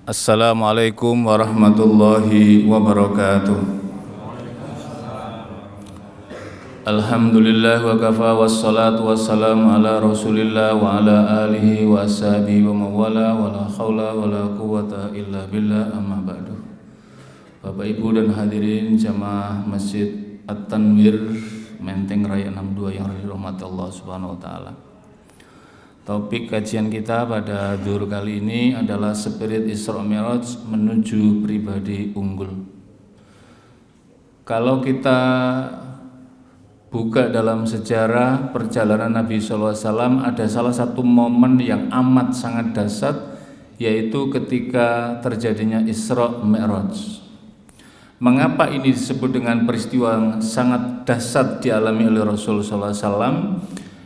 Assalamualaikum warahmatullahi wabarakatuh. Alhamdulillah wa kafa wassalatu wassalamu ala rasulillah wa ala alihi wa ashabihi wa mawala wa la hawla wa la quwata illa billah, amma ba'du. Bapak Ibu dan hadirin jamaah Masjid At-Tanwir Menteng Raya 62 yang dirahmati Allah Subhanahu wa taala. Topik kajian kita pada zuhur kali ini adalah Spirit Isra Mi'raj menuju pribadi unggul. Kalau kita buka dalam sejarah perjalanan Nabi SAW, ada salah satu momen yang amat sangat dahsyat, yaitu ketika terjadinya Isra Mi'raj. Mengapa ini disebut dengan peristiwa yang sangat dahsyat dialami oleh Rasulullah SAW?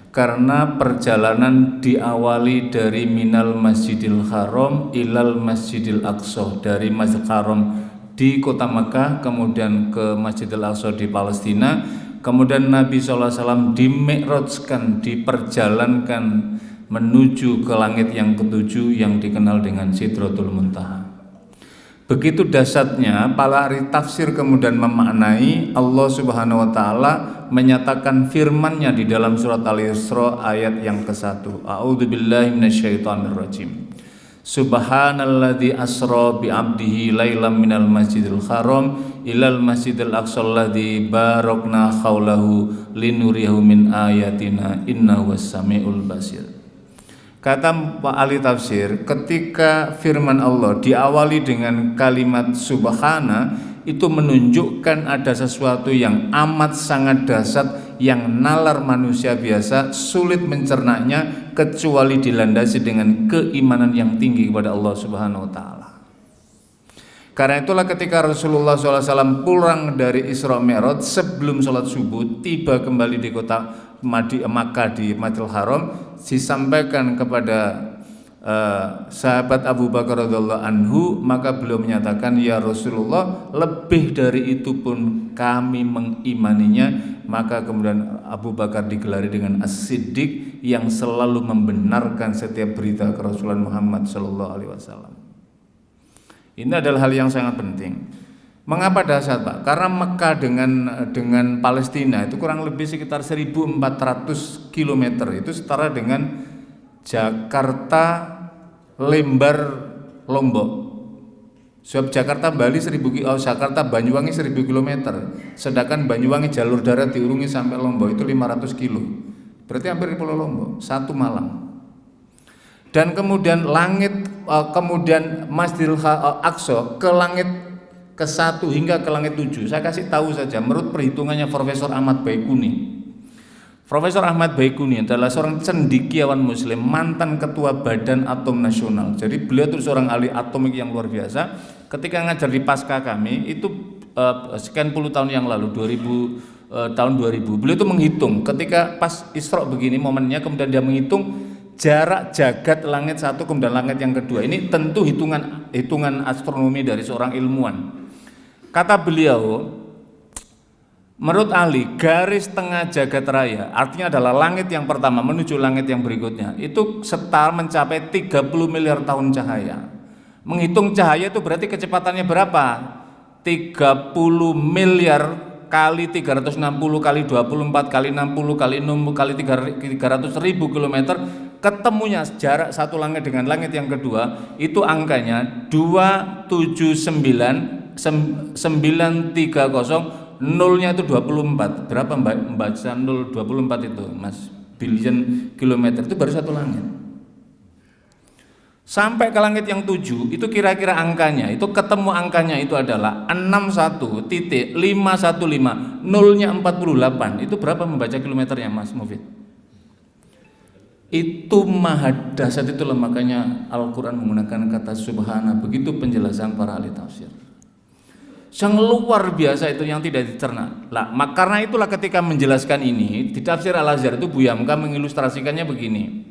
Karena perjalanan diawali dari minal Masjidil Haram ilal Masjidil Aqsa, dari Masjidil Haram di kota Makkah kemudian ke Masjidil Aqsa di Palestina. Kemudian Nabi SAW dimi'rajkan, diperjalankan menuju ke langit yang ketujuh yang dikenal dengan Sidratul Muntaha. Begitu dahsyatnya, para ahli tafsir kemudian memaknai Allah Subhanahu wa taala menyatakan firman-Nya di dalam surat Al-Isra ayat yang ke-1. A'udzubillahi minasyaitonirrajim. Subhanalladzi asra bi 'abdihi lailam minal masjidil haram ilal masjidil aqsa alladzi barakna haulahu linuriyahu min ayatina innahu was-sami'ul basir. Kata Pak ahli tafsir, ketika firman Allah diawali dengan kalimat subhana, itu menunjukkan ada sesuatu yang amat sangat dahsyat yang nalar manusia biasa sulit mencernanya kecuali dilandasi dengan keimanan yang tinggi kepada Allah Subhanahu wa taala. Karena itulah ketika Rasulullah SAW pulang dari Isra Mi'raj, sebelum sholat subuh tiba kembali di kota Makkah di Masjidil Haram, disampaikan kepada sahabat Abu Bakar radhiyallahu anhu, maka beliau menyatakan, ya Rasulullah, lebih dari itu pun kami mengimaninya. Maka kemudian Abu Bakar digelari dengan As-Siddiq yang selalu membenarkan setiap berita Rasulullah Muhammad SAW. Ini adalah hal yang sangat penting. Mengapa dahsyat, Pak? Karena Mekah dengan Palestina itu kurang lebih sekitar 1.400 km, itu setara dengan Jakarta Lembar Lombok. Sebab Jakarta Bali 1000 km, Jakarta Banyuwangi 1000 km. Sedangkan Banyuwangi jalur darat diurungi sampai Lombok itu 500 km. Berarti hampir di Pulau Lombok, satu malam. Dan kemudian kemudian Masjidil Aqsa ke langit ke-1 hingga ke langit 7. Saya kasih tahu saja, menurut perhitungannya Profesor Ahmad Baikuni. Profesor Ahmad Baikuni adalah seorang cendekiawan muslim, mantan ketua Badan Atom Nasional. Jadi beliau itu seorang ahli atomik yang luar biasa. Ketika ngajar di pasca kami itu sekian puluh tahun yang lalu, tahun 2000, beliau itu menghitung ketika pas Isra begini momennya, kemudian dia menghitung jarak jagat langit 1 kemudian langit yang kedua. Ini tentu hitungan astronomi dari seorang ilmuwan. Kata beliau, menurut ahli, garis tengah jagat raya artinya adalah langit yang pertama menuju langit yang berikutnya, itu setara mencapai 30 miliar tahun cahaya. Menghitung cahaya itu berarti kecepatannya berapa? 30 miliar kali 360 kali 24 kali 60 kali 60 kali 300 ribu kilometer, ketemunya jarak satu langit dengan langit yang kedua itu angkanya 279,930, nolnya itu 24. Berapa membaca 024 itu, Mas? Billion kilometer, itu baru satu langit. Sampai ke langit yang 7 itu kira-kira angkanya, itu ketemu angkanya itu adalah 61.515, nolnya 48. Itu berapa membaca kilometernya, Mas Mufid? Itu maha dahsyat, itulah makanya Al-Quran menggunakan kata subhana. Begitu penjelasan para ahli tafsir. Yang luar biasa itu yang tidak dicerna. Lah, karena itulah ketika menjelaskan ini di tafsir Al-Azhar itu Buya Hamka mengilustrasikannya begini.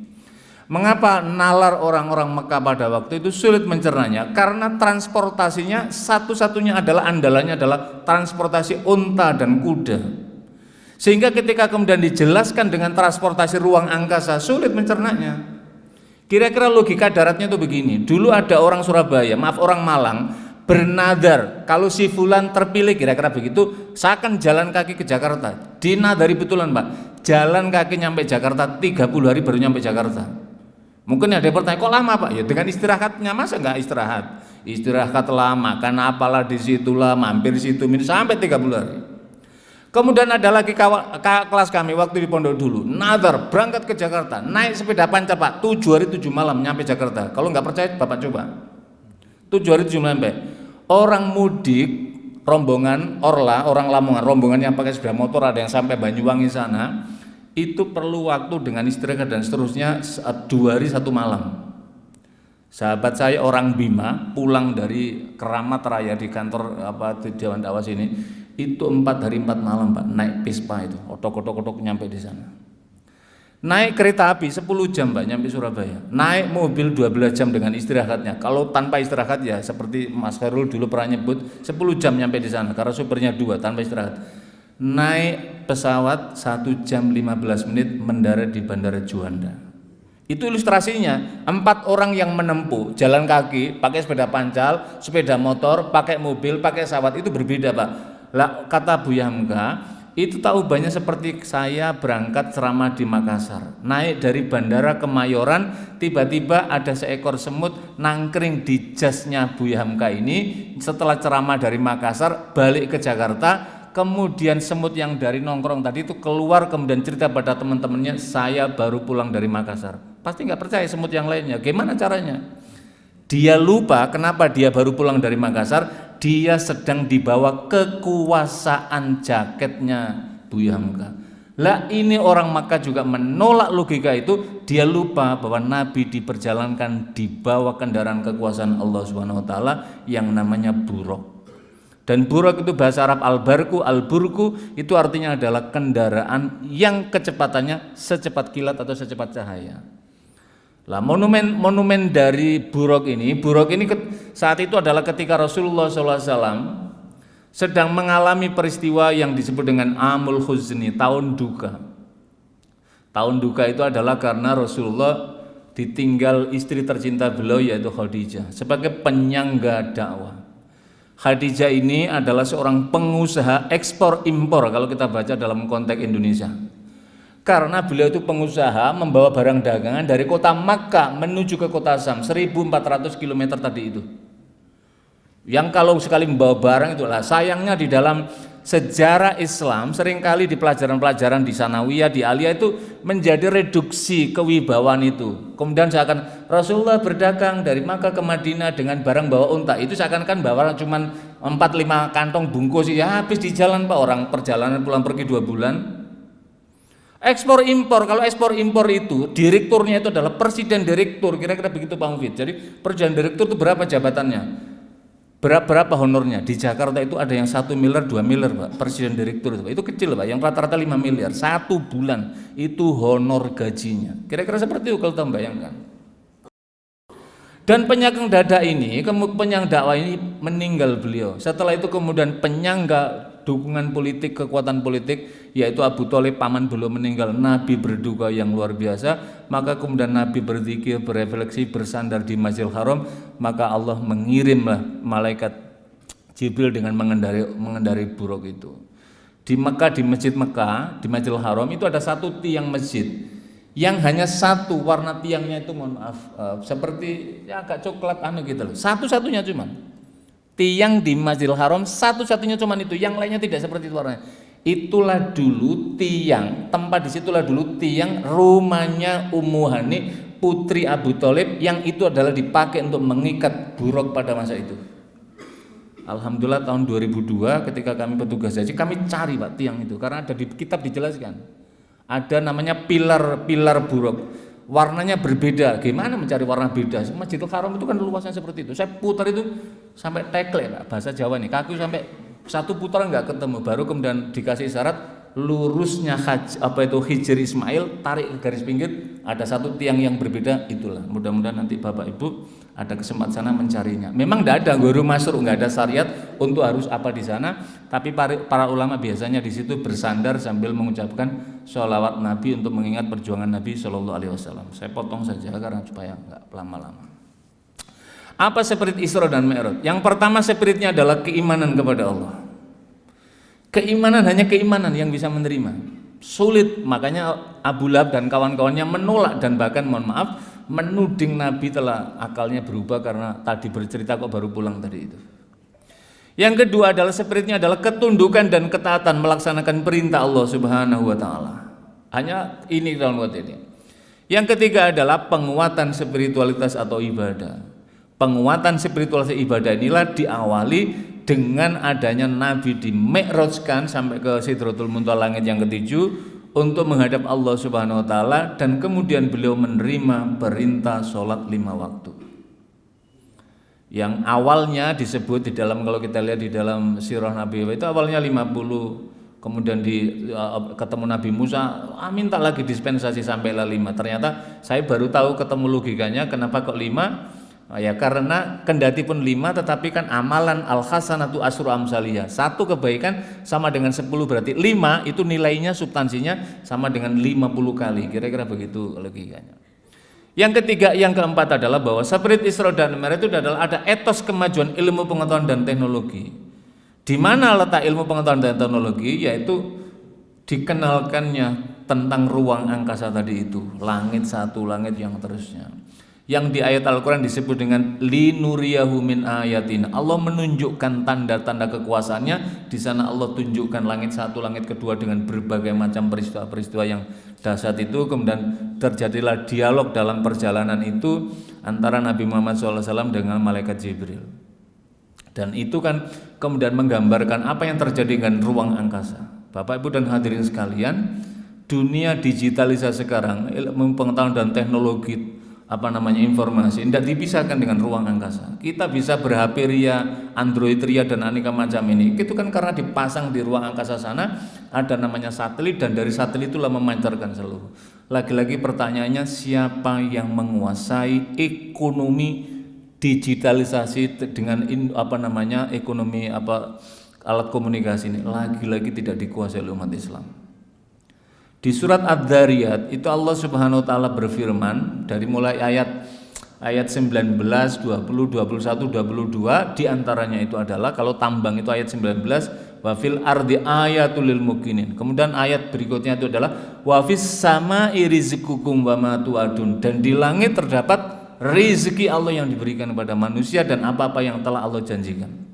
Mengapa nalar orang-orang Mekah pada waktu itu sulit mencernanya? Karena transportasinya satu-satunya adalah andalannya adalah transportasi unta dan kuda. Sehingga ketika kemudian dijelaskan dengan transportasi ruang angkasa, sulit mencernanya. Kira-kira logika daratnya itu begini. Dulu ada orang Surabaya, maaf orang Malang, bernadar kalau si fulan terpilih, kira-kira begitu, saya akan jalan kaki ke Jakarta. Dinadari betulan Pak, jalan kaki nyampe Jakarta 30 hari baru nyampe Jakarta. Mungkin ada yang bertanya, kok lama Pak? Ya dengan istirahatnya, masa enggak istirahat? Istirahat lama, kan apalah di situ lah, mampir situ sampai 30 hari. Kemudian ada lagi kelas kami waktu di pondok dulu, nadar berangkat ke Jakarta, naik sepeda panca Pak, 7 hari 7 malam nyampe Jakarta. Kalau nggak percaya Bapak coba, 7 hari 7 malam. Orang mudik, rombongan Orla, orang Lamongan, rombongan yang pakai sepeda motor, ada yang sampai Banyuwangi sana, itu perlu waktu dengan istirahat dan seterusnya 2 hari 1 malam. Sahabat saya orang Bima pulang dari Keramat Raya di kantor di Dewan Dakwah sini, itu 4 hari 4 malam Pak, naik Vespa itu, otok nyampe di sana. Naik kereta api 10 jam Pak nyampe Surabaya. Naik mobil 12 jam dengan istirahatnya. Kalau tanpa istirahat ya seperti Mas Khairul dulu pernah nyebut 10 jam nyampe di sana karena supirnya 2 tanpa istirahat. Naik pesawat 1 jam 15 menit mendarat di Bandara Juanda. Itu ilustrasinya, 4 orang yang menempuh jalan kaki, pakai sepeda pancal, sepeda motor, pakai mobil, pakai pesawat itu berbeda Pak. Lah kata Buya Hamka, itu tahu banyak seperti saya berangkat ceramah di Makassar, naik dari bandara Kemayoran, tiba-tiba ada seekor semut nangkring di jasnya Buya Hamka ini. Setelah ceramah dari Makassar balik ke Jakarta, kemudian semut yang dari nongkrong tadi itu keluar kemudian cerita pada teman-temannya, saya baru pulang dari Makassar. Pasti nggak percaya semut yang lainnya. Gimana caranya? Dia lupa kenapa dia baru pulang dari Makassar. Dia sedang dibawa kekuasaan jaketnya Buya Hamka. Lah ini orang Makkah juga menolak logika itu. Dia lupa bahwa Nabi diperjalankan di bawah kendaraan kekuasaan Allah Subhanahu Wa Taala yang namanya buraq. Dan buraq itu bahasa Arab al-barku, al-burku itu artinya adalah kendaraan yang kecepatannya secepat kilat atau secepat cahaya. Lah monumen dari buraq ini saat itu adalah ketika Rasulullah SAW sedang mengalami peristiwa yang disebut dengan Amul Huzni, tahun duka. Tahun duka itu adalah karena Rasulullah ditinggal istri tercinta beliau yaitu Khadijah sebagai penyangga dakwah. Khadijah ini adalah seorang pengusaha ekspor impor kalau kita baca dalam konteks Indonesia. Karena beliau itu pengusaha membawa barang dagangan dari kota Makkah menuju ke kota Syam 1400 km tadi itu. Yang kalau sekali membawa barang itulah sayangnya di dalam sejarah Islam seringkali di pelajaran-pelajaran di Sanawiyah, di Aliyah itu menjadi reduksi kewibawaan itu. Kemudian seakan Rasulullah berdagang dari Makkah ke Madinah dengan barang bawa unta. Itu seakan-akan bawa cuma 4-5 kantong bungkus ya habis di jalan Pak, orang perjalanan pulang pergi 2 bulan. Ekspor impor, kalau ekspor impor itu direkturnya itu adalah presiden direktur, kira-kira begitu Pak Mufid. Jadi presiden direktur itu berapa jabatannya? Berapa honornya? Di Jakarta itu ada yang 1 miliar, 2 miliar Pak, presiden direktur itu kecil Pak, yang rata-rata 5 miliar 1 bulan itu honor gajinya. Kira-kira seperti itu kalau kita bayangkan. Dan penyakang dada ini, penyang dakwah ini meninggal beliau. Setelah itu kemudian penyangga dukungan politik, kekuatan politik, yaitu Abu Thalib paman beliau meninggal. Nabi berduka yang luar biasa. Maka kemudian Nabi berzikir, berefleksi, bersandar di Masjidil Haram. Maka Allah mengirimlah malaikat Jibril dengan mengendari buraq itu. Di Mekah, di Masjid Mekah, di Masjidil Haram itu ada satu tiang masjid yang hanya satu, warna tiangnya itu mohon maaf seperti ya agak coklat gitu loh. Satu-satunya cuman tiang di Masjidil Haram, satu-satunya cuman itu, yang lainnya tidak seperti itu warnanya. Itulah dulu tiang, tempat disitulah dulu tiang rumahnya Ummu Hani putri Abu Thalib, yang itu adalah dipakai untuk mengikat buraq pada masa itu. Alhamdulillah tahun 2002 ketika kami petugas haji, kami cari Pak tiang itu karena ada di kitab dijelaskan. Ada namanya pilar buraq. Warnanya berbeda. Gimana mencari warna beda? Masjidil Haram itu kan luasnya seperti itu. Saya putar itu sampai tekle Pak, bahasa Jawa nih. Kaki sampai satu putaran nggak ketemu. Baru kemudian dikasih isyarat lurusnya Hijri Ismail, tarik ke garis pinggir, ada satu tiang yang berbeda. Itulah. Mudah-mudahan nanti Bapak Ibu ada kesempatan sana mencarinya. Memang tidak ada guru masyhur, nggak ada syariat untuk harus apa di sana, tapi para ulama biasanya di situ bersandar sambil mengucapkan sholawat Nabi untuk mengingat perjuangan Nabi Shallallahu Alaihi Wasallam. Saya potong saja karena supaya nggak lama-lama. Apa spirit Isra dan Mi'raj? Yang pertama spiritnya adalah keimanan kepada Allah. Keimanan hanya keimanan yang bisa menerima. Sulit, makanya Abu Lahab dan kawan-kawannya menolak dan bahkan mohon maaf menuding Nabi telah akalnya berubah karena tadi bercerita kok baru pulang tadi itu. Yang kedua adalah spiritnya adalah ketundukan dan ketaatan melaksanakan perintah Allah Subhanahu wa taala. Hanya ini dalam konteks ini. Yang ketiga adalah penguatan spiritualitas atau ibadah. Penguatan spiritualitas ibadah inilah diawali dengan adanya Nabi di Mi'rajkan sampai ke Sidratul Muntaha langit yang ketujuh untuk menghadap Allah Subhanahu wa taala, dan kemudian beliau menerima perintah sholat 5 waktu. Yang awalnya disebut di dalam, kalau kita lihat di dalam sirah Nabi itu awalnya 50, kemudian ketemu Nabi Musa, minta lagi dispensasi sampailah 5. Ternyata saya baru tahu ketemu logikanya kenapa kok 5. Ya karena kendati pun 5 tetapi kan amalan al-hasanatu asyru amsaliyah. Satu kebaikan sama dengan 10, berarti 5 itu nilainya substansinya sama dengan 50 kali. Kira-kira begitu logikanya. Yang ketiga, yang keempat adalah bahwa spirit Isra dan Mi'raj itu adalah ada etos kemajuan ilmu pengetahuan dan teknologi. Di mana letak ilmu pengetahuan dan teknologi? Yaitu dikenalkannya tentang ruang angkasa tadi itu, langit satu, langit yang terusnya. Yang di ayat Al-Quran disebut dengan linuriyahu min ayatina. Allah menunjukkan tanda-tanda kekuasaannya. Di sana Allah tunjukkan langit satu, langit kedua dengan berbagai macam peristiwa-peristiwa yang dahsyat itu. Kemudian terjadilah dialog dalam perjalanan itu antara Nabi Muhammad SAW dengan malaikat Jibril. Dan itu kan kemudian menggambarkan apa yang terjadi dengan ruang angkasa. Bapak Ibu dan hadirin sekalian, dunia digitalisasi sekarang, ilmu pengetahuan dan teknologi informasi tidak dipisahkan dengan ruang angkasa. Kita bisa ber-HP ria, Android ria dan aneka macam ini. Itu kan karena dipasang di ruang angkasa sana ada namanya satelit, dan dari satelit itulah memancarkan seluruh. Lagi-lagi pertanyaannya, siapa yang menguasai ekonomi digitalisasi dengan ekonomi alat komunikasi ini? Lagi-lagi tidak dikuasai oleh umat Islam. Di surat Ad-Dzariyat itu Allah Subhanahu wa taala berfirman dari mulai ayat 19, 20, 21, 22, di antaranya itu adalah kalau tambang itu ayat 19, wa fil ardi ayatul lil mukminin. Kemudian ayat berikutnya itu adalah wa fis sama'i rizqukum wa ma tu'adun, dan di langit terdapat rezeki Allah yang diberikan kepada manusia dan apa-apa yang telah Allah janjikan.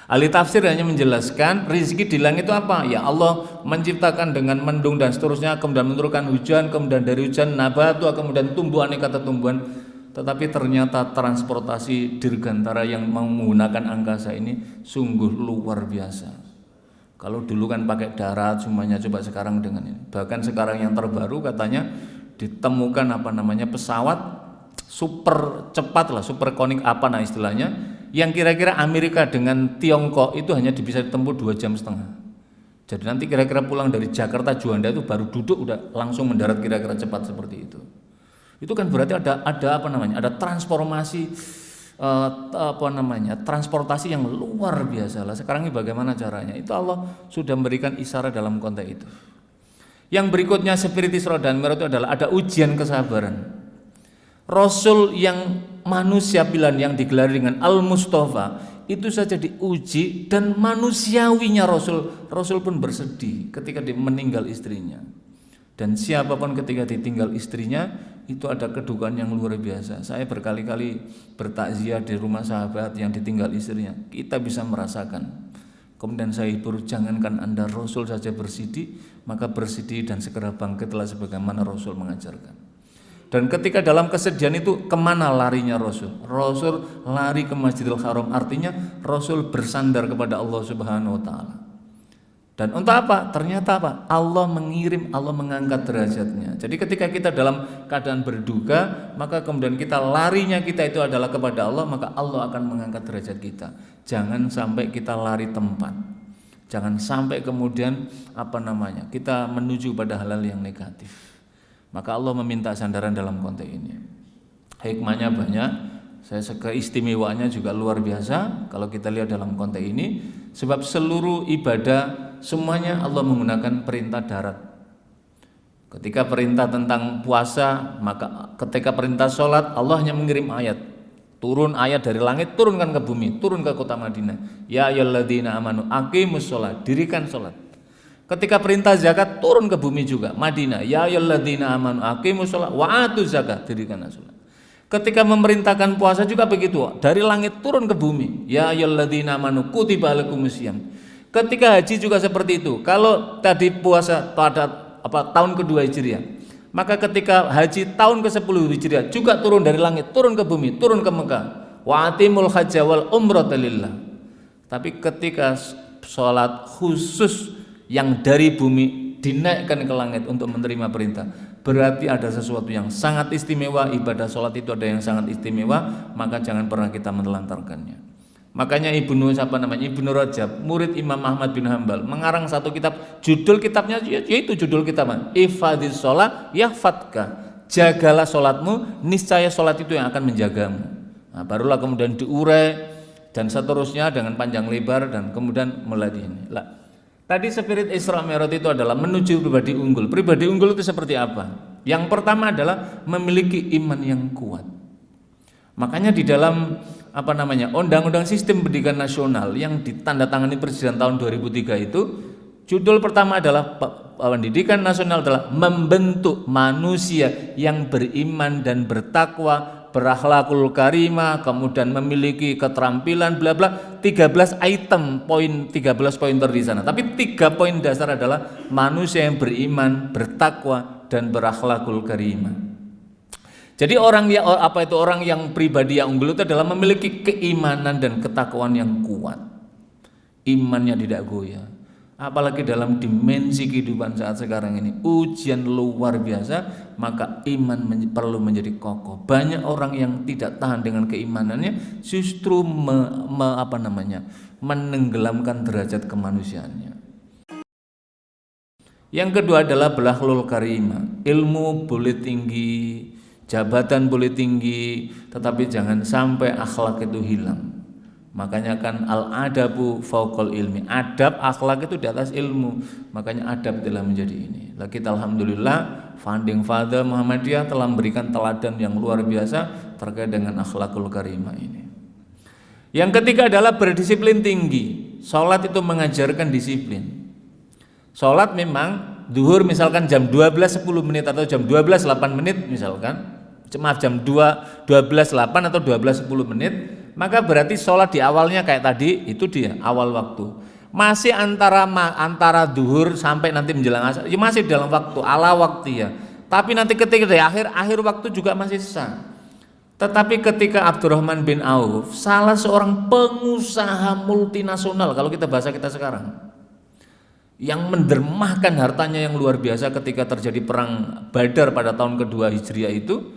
Ahli tafsir hanya menjelaskan rezeki di langit itu apa? Ya Allah menciptakan dengan mendung dan seterusnya, kemudian menurunkan hujan, kemudian dari hujan nabatu, kemudian tumbuh aneka tumbuhan. Tetapi ternyata transportasi dirgantara yang menggunakan angkasa ini sungguh luar biasa. Kalau dulu kan pakai darat semuanya, coba sekarang dengan ini. Bahkan sekarang yang terbaru katanya ditemukan pesawat super cepat lah, supersonik istilahnya, yang kira-kira Amerika dengan Tiongkok itu hanya bisa ditempuh 2,5 jam. Jadi nanti kira-kira pulang dari Jakarta Juanda itu baru duduk udah langsung mendarat kira-kira cepat seperti itu. Itu kan berarti ada transformasi transportasi yang luar biasa lah. Sekarang ini bagaimana caranya? Itu Allah sudah memberikan isyarat dalam konteks itu. Yang berikutnya spirit Isra dan Mi'raj itu adalah ada ujian kesabaran. Rasul yang manusia pilihan yang digelar dengan Al-Mustafa itu saja diuji, dan manusiawinya Rasul pun bersedih ketika dia meninggal istrinya. Dan siapapun ketika ditinggal istrinya itu ada kedukaan yang luar biasa. Saya berkali-kali bertakziah di rumah sahabat yang ditinggal istrinya. Kita bisa merasakan. Kemudian saya hibur, jangankan Anda, Rasul saja bersedih, maka bersedih dan segera bangkitlah sebagaimana Rasul mengajarkan. Dan ketika dalam kesedihan itu kemana larinya Rasul? Rasul lari ke Masjidil Haram, artinya Rasul bersandar kepada Allah Subhanahu wa taala. Dan untuk apa? Ternyata apa? Allah mengirim, Allah mengangkat derajatnya. Jadi ketika kita dalam keadaan berduka, maka kemudian kita larinya kita itu adalah kepada Allah, maka Allah akan mengangkat derajat kita. Jangan sampai kita lari tempat. Jangan sampai kemudian kita menuju pada hal-hal yang negatif. Maka Allah meminta sandaran dalam konteks ini. Hikmahnya banyak, Keistimewaannya juga luar biasa kalau kita lihat dalam konteks ini, sebab seluruh ibadah semuanya Allah menggunakan perintah darat. Ketika perintah tentang puasa, maka ketika perintah sholat Allah hanya mengirim ayat, turun ayat dari langit, turunkan ke bumi, turun ke kota Madinah. Ya ayyuhalladzina amanu aqimus sholat, dirikan sholat. Ketika perintah zakat turun ke bumi juga, Madinah. Ya ayyuhalladzina amanu aqimus sholat wa atuz zakat, dirikan sholat. Ketika memerintahkan puasa juga begitu, dari langit turun ke bumi. Ya ayyuhalladzina amanu kutiba alaikumus syiyam. Ketika haji juga seperti itu. Kalau tadi puasa pada tahun kedua Hijriah, maka ketika haji tahun ke-10 Hijriah juga turun dari langit, turun ke bumi, turun ke Mekah. Wa atimul hajja wal umrata lillah. Tapi ketika sholat khusus yang dari bumi dinaikkan ke langit untuk menerima perintah, berarti ada sesuatu yang sangat istimewa. Ibadah sholat itu ada yang sangat istimewa, maka jangan pernah kita menelantarkannya. Makanya Ibnu Rajab, murid Imam Ahmad bin Hambal, mengarang satu kitab, judul kitabnya yaitu judul kitab Ifadis sholat yahfadka, jagalah sholatmu, niscaya sholat itu yang akan menjagamu. Nah, barulah kemudian diurai dan seterusnya dengan panjang lebar dan kemudian melatih ini. Tadi spirit Isra Mi'raj itu adalah menuju pribadi unggul. Pribadi unggul itu seperti apa? Yang pertama adalah memiliki iman yang kuat. Makanya di dalam Undang-Undang Sistem Pendidikan Nasional yang ditandatangani Presiden tahun 2003 itu, judul pertama adalah pendidikan nasional adalah membentuk manusia yang beriman dan bertakwa, berakhlakul karimah, kemudian memiliki keterampilan bla bla, 13 poin di sana. Tapi 3 poin dasar adalah manusia yang beriman, bertakwa dan berakhlakul karimah. Jadi orang yang pribadi yang unggul itu adalah memiliki keimanan dan ketakwaan yang kuat. Imannya tidak goyah. Apalagi dalam dimensi kehidupan saat sekarang ini, ujian luar biasa, maka iman perlu menjadi kokoh. Banyak orang yang tidak tahan dengan keimanannya, justru menenggelamkan derajat kemanusiaannya. Yang kedua adalah belakhlul karimah. Ilmu boleh tinggi, jabatan boleh tinggi, tetapi jangan sampai akhlak itu hilang. Makanya kan al-adabu fauqal ilmi, adab akhlak itu di atas ilmu. Makanya adab telah menjadi ini. Kita alhamdulillah founding father Muhammadiyah telah memberikan teladan yang luar biasa terkait dengan akhlakul karimah ini. Yang ketiga adalah berdisiplin tinggi. Salat itu mengajarkan disiplin. Salat memang zuhur misalkan jam 12.10 menit atau jam 12.08 menit misalkan, jam 12.08 atau 12.10 menit, maka berarti sholat di awalnya kayak tadi itu dia awal waktu. Masih antara zuhur sampai nanti menjelang asar, ya masih dalam waktu ala waktu ya. Tapi nanti ketika di akhir waktu juga masih sah. Tetapi ketika Abdurrahman bin Auf, salah seorang pengusaha multinasional kalau kita bahasa kita sekarang, yang mendermahkan hartanya yang luar biasa ketika terjadi perang Badar pada tahun kedua Hijriah itu,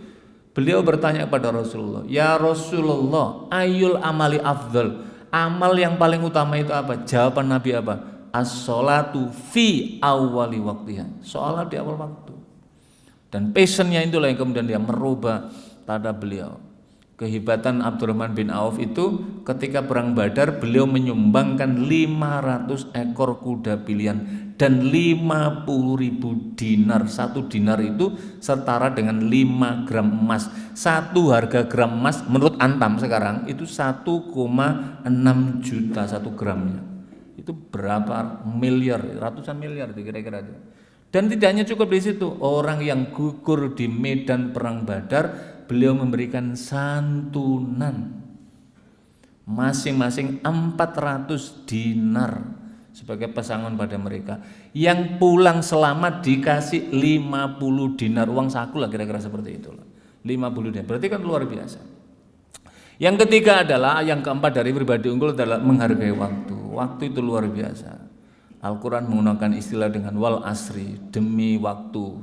beliau bertanya kepada Rasulullah, "Ya Rasulullah, ayul amali afdal?" Amal yang paling utama itu apa? Jawaban Nabi apa? As-sholatu fi awwali waqtiha. Sholat di awal waktu. Dan passionnya itulah yang kemudian dia merubah tanda beliau. Kehebatan Abdurrahman bin Auf itu ketika perang Badar beliau menyumbangkan 500 ekor kuda pilihan dan 50.000 dinar. 1 dinar itu setara dengan 5 gram emas. Satu harga gram emas menurut Antam sekarang itu 1,6 juta 1 gramnya. Itu berapa miliar, ratusan miliar kira-kira. Dan tidak hanya cukup di situ, orang yang gugur di medan perang Badar beliau memberikan santunan masing-masing 400 dinar sebagai pesangon pada mereka. Yang pulang selamat dikasih 50 dinar, uang saku lah kira-kira seperti itulah. 50 dinar, berarti kan luar biasa. Yang ketiga adalah, yang keempat dari pribadi unggul adalah menghargai waktu. Waktu itu luar biasa. Al-Quran menggunakan istilah dengan wal asri, demi waktu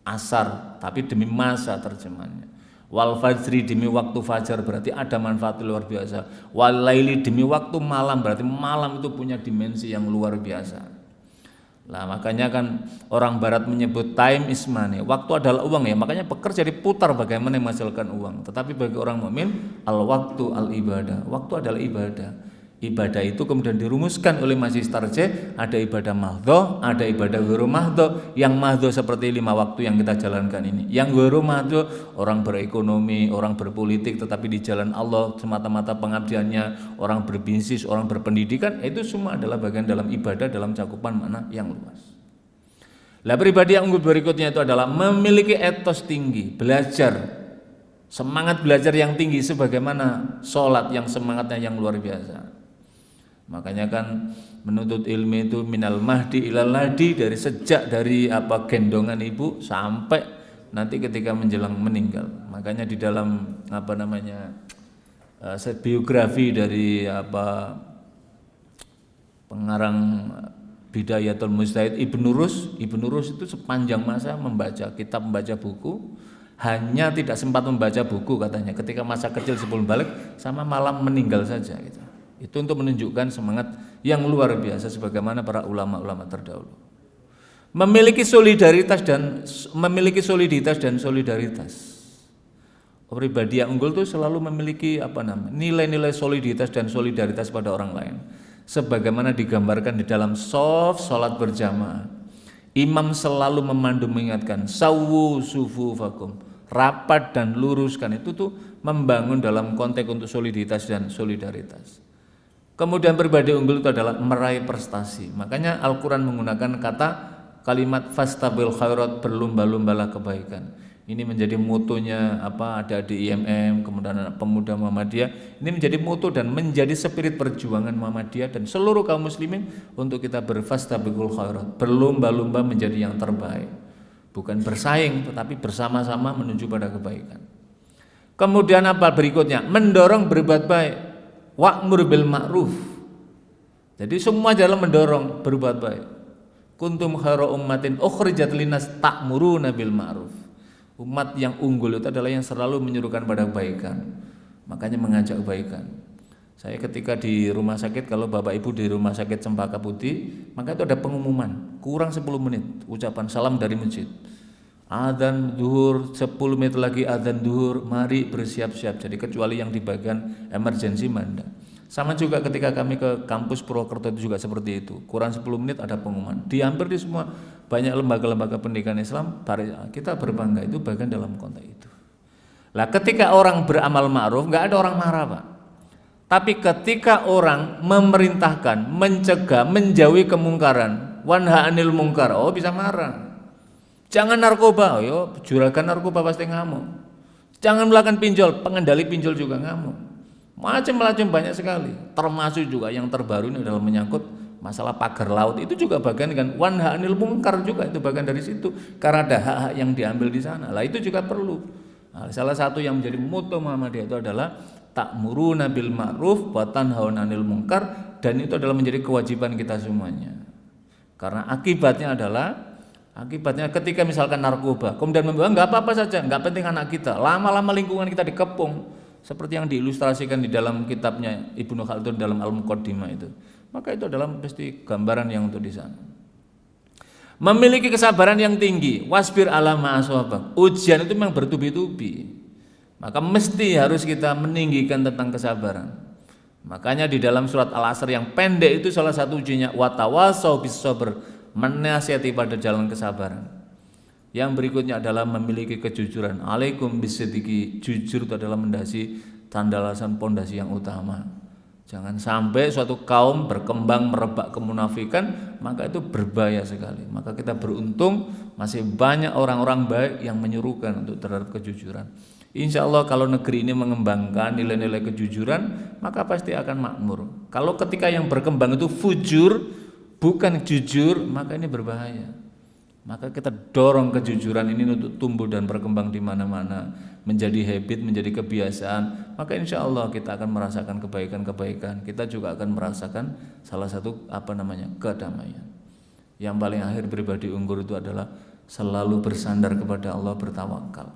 asar, tapi demi masa terjemahannya. Wal fajri, demi waktu fajar, berarti ada manfaat luar biasa. Wal laili, demi waktu malam, berarti malam itu punya dimensi yang luar biasa. Lah makanya kan orang barat menyebut time is money. Waktu adalah uang ya. Makanya bekerja diputar bagaimana menghasilkan uang. Tetapi bagi orang mukmin al waktu al ibadah. Waktu adalah ibadah. Ibadah itu kemudian dirumuskan oleh Masih Starje, ada ibadah mahdho, ada ibadah ghairu mahdho. Yang mahdho seperti 5 waktu yang kita jalankan ini. Yang ghairu mahdho orang berekonomi, orang berpolitik tetapi di jalan Allah semata-mata pengabdiannya, orang berbisnis, orang berpendidikan, itu semua adalah bagian dalam ibadah dalam cakupan makna yang luas. Lah pribadi yang unggul berikutnya itu adalah memiliki etos tinggi, belajar, semangat belajar yang tinggi sebagaimana sholat yang semangatnya yang luar biasa. Makanya kan menuntut ilmu itu minal mahdi ilal ladi, dari sejak dari gendongan ibu sampai nanti ketika menjelang meninggal. Makanya di dalam biografi dari pengarang Bidayatul Mujtahid Ibnu Rus itu sepanjang masa membaca kitab, membaca buku, hanya tidak sempat membaca buku katanya ketika masa kecil sebelum balik sama malam meninggal saja gitu. Itu untuk menunjukkan semangat yang luar biasa sebagaimana para ulama-ulama terdahulu. Memiliki soliditas dan solidaritas. Pribadi yang unggul itu selalu memiliki nilai-nilai soliditas dan solidaritas pada orang lain. Sebagaimana digambarkan di dalam sholat berjamaah. Imam selalu memandu mengingatkan sawwu sufufakum, rapat dan luruskan. Itu tuh membangun dalam konteks untuk soliditas dan solidaritas. Kemudian pribadi unggul itu adalah meraih prestasi. Makanya Al-Quran menggunakan kalimat fastabil khairat, berlomba-lombalah kebaikan. Ini menjadi motonya ada di IMM, kemudian Pemuda Muhammadiyah. Ini menjadi moto dan menjadi spirit perjuangan Muhammadiyah dan seluruh kaum muslimin untuk kita berfastabiqul khairat, berlomba-lomba menjadi yang terbaik. Bukan bersaing tetapi bersama-sama menuju pada kebaikan. Kemudian berikutnya? Mendorong berbuat baik. Wa'mur bil ma'ruf. Jadi semua jalan mendorong berbuat baik. Kuntum khairu ummatin ukhrijat linnas ta'muruna bil ma'ruf. Umat yang unggul itu adalah yang selalu menyuruhkan pada kebaikan. Makanya mengajak kebaikan. Saya ketika di rumah sakit, kalau Bapak Ibu di rumah sakit Cempaka Putih, maka itu ada pengumuman, kurang 10 menit ucapan salam dari masjid. Adzan duhur, 10 menit lagi adzan duhur, mari bersiap-siap. Jadi kecuali yang di bagian emergency manda. Sama juga ketika kami ke kampus Purwokerto itu juga seperti itu. Kurang 10 menit ada pengumuman. Di hampir di semua banyak lembaga-lembaga pendidikan Islam, kita berbangga itu bagian dalam konteks itu. Lah ketika orang beramal ma'ruf, enggak ada orang marah, Pak. Tapi ketika orang memerintahkan, mencegah, menjauhi kemungkaran, wanha anil mungkar, bisa marah. Jangan narkoba, juragan narkoba pasti ngamuk. Jangan melakukan pinjol, pengendali pinjol juga ngamuk. Macam-macam banyak sekali. Termasuk juga yang terbaru ini adalah menyangkut masalah pagar laut. Itu juga bagian kan wanha anil mungkar juga, itu bagian dari situ. Karena ada hak-hak yang diambil di sana. Lah itu juga perlu. Nah, salah satu yang menjadi motto Muhammadiyah itu adalah ta'muruna bil ma'ruf wa tanhauna 'anil munkar, dan itu adalah menjadi kewajiban kita semuanya. Karena akibatnya ketika misalkan narkoba, kemudian membawa enggak apa-apa saja, enggak penting anak kita. Lama-lama lingkungan kita dikepung seperti yang diilustrasikan di dalam kitabnya Ibnu Khaldun dalam Al-Muqaddimah itu. Maka itu adalah pasti gambaran yang untuk di sana. Memiliki kesabaran yang tinggi, wasbir ala ma asabak. Ujian itu memang bertubi-tubi. Maka mesti harus kita meninggikan tentang kesabaran. Makanya di dalam surat Al-Asr yang pendek itu salah satu ujiannya watawasau bis sabr, menasihati pada jalan kesabaran. Yang berikutnya adalah memiliki kejujuran. Alaikum bisidiki, jujur itu adalah mendasi tandalasan pondasi yang utama. Jangan sampai suatu kaum berkembang merebak kemunafikan, maka itu berbahaya sekali. Maka kita beruntung masih banyak orang-orang baik yang menyuruhkan untuk terhadap kejujuran. Insya Allah kalau negeri ini mengembangkan nilai-nilai kejujuran, maka pasti akan makmur. Kalau ketika yang berkembang itu fujur, bukan jujur, maka ini berbahaya. Maka kita dorong kejujuran ini untuk tumbuh dan berkembang di mana-mana, menjadi habit, menjadi kebiasaan. Maka insya Allah kita akan merasakan kebaikan-kebaikan. Kita juga akan merasakan salah satu kedamaian. Yang paling akhir pribadi unggul itu adalah selalu bersandar kepada Allah, bertawakal.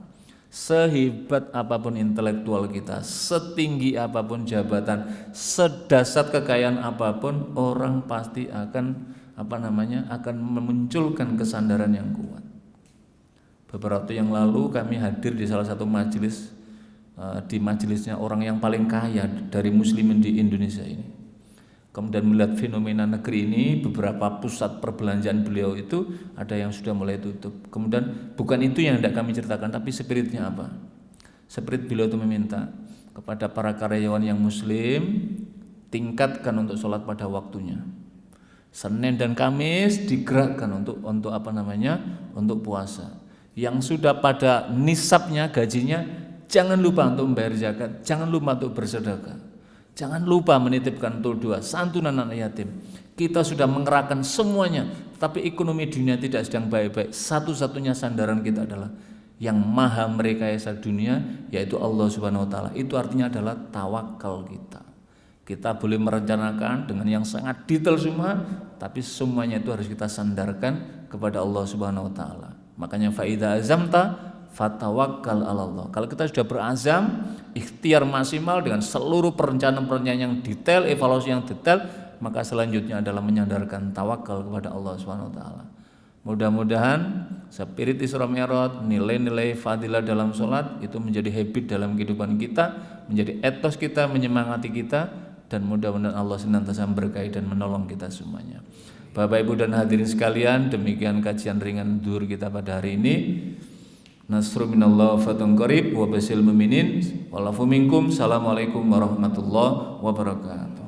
Sehebat apapun intelektual kita, setinggi apapun jabatan, sedasat kekayaan apapun, orang pasti akan akan memunculkan kesadaran yang kuat. Beberapa waktu yang lalu kami hadir di salah satu majelis, di majelisnya orang yang paling kaya dari muslimin di Indonesia ini. Kemudian melihat fenomena negeri ini, beberapa pusat perbelanjaan beliau itu ada yang sudah mulai tutup. Kemudian bukan itu yang hendak kami ceritakan, tapi spiritnya apa? Spirit beliau itu meminta kepada para karyawan yang muslim, tingkatkan untuk sholat pada waktunya. Senin dan Kamis digerakkan untuk untuk puasa. Yang sudah pada nisabnya gajinya, jangan lupa untuk membayar zakat, jangan lupa untuk bersedekah. Jangan lupa menitipkan tul 2, santunan anak yatim. Kita sudah mengerahkan semuanya, tapi ekonomi dunia tidak sedang baik-baik. Satu-satunya sandaran kita adalah yang maha merekayasa dunia, yaitu Allah Subhanahu wa taala. Itu artinya adalah tawakal kita. Kita boleh merencanakan dengan yang sangat detail semua, tapi semuanya itu harus kita sandarkan kepada Allah Subhanahu wa taala. Makanya fa idza azamta fatawakkal 'ala Allah. Kalau kita sudah berazam, ikhtiar maksimal dengan seluruh perencanaan-perencanaan yang detail, evaluasi yang detail, maka selanjutnya adalah menyandarkan tawakal kepada Allah Subhanahu wa taala. Mudah-mudahan spirit Isra Mi'raj, nilai-nilai fadilah dalam sholat itu menjadi habit dalam kehidupan kita, menjadi etos kita, menyemangati kita, dan mudah-mudahan Allah senantiasa memberkahi dan menolong kita semuanya. Bapak Ibu dan hadirin sekalian, demikian kajian ringan Zuhur kita pada hari ini. Nasru minallah fatun qarib wa basil mu'minin walafu minkum. Assalamualaikum warahmatullahi wabarakatuh.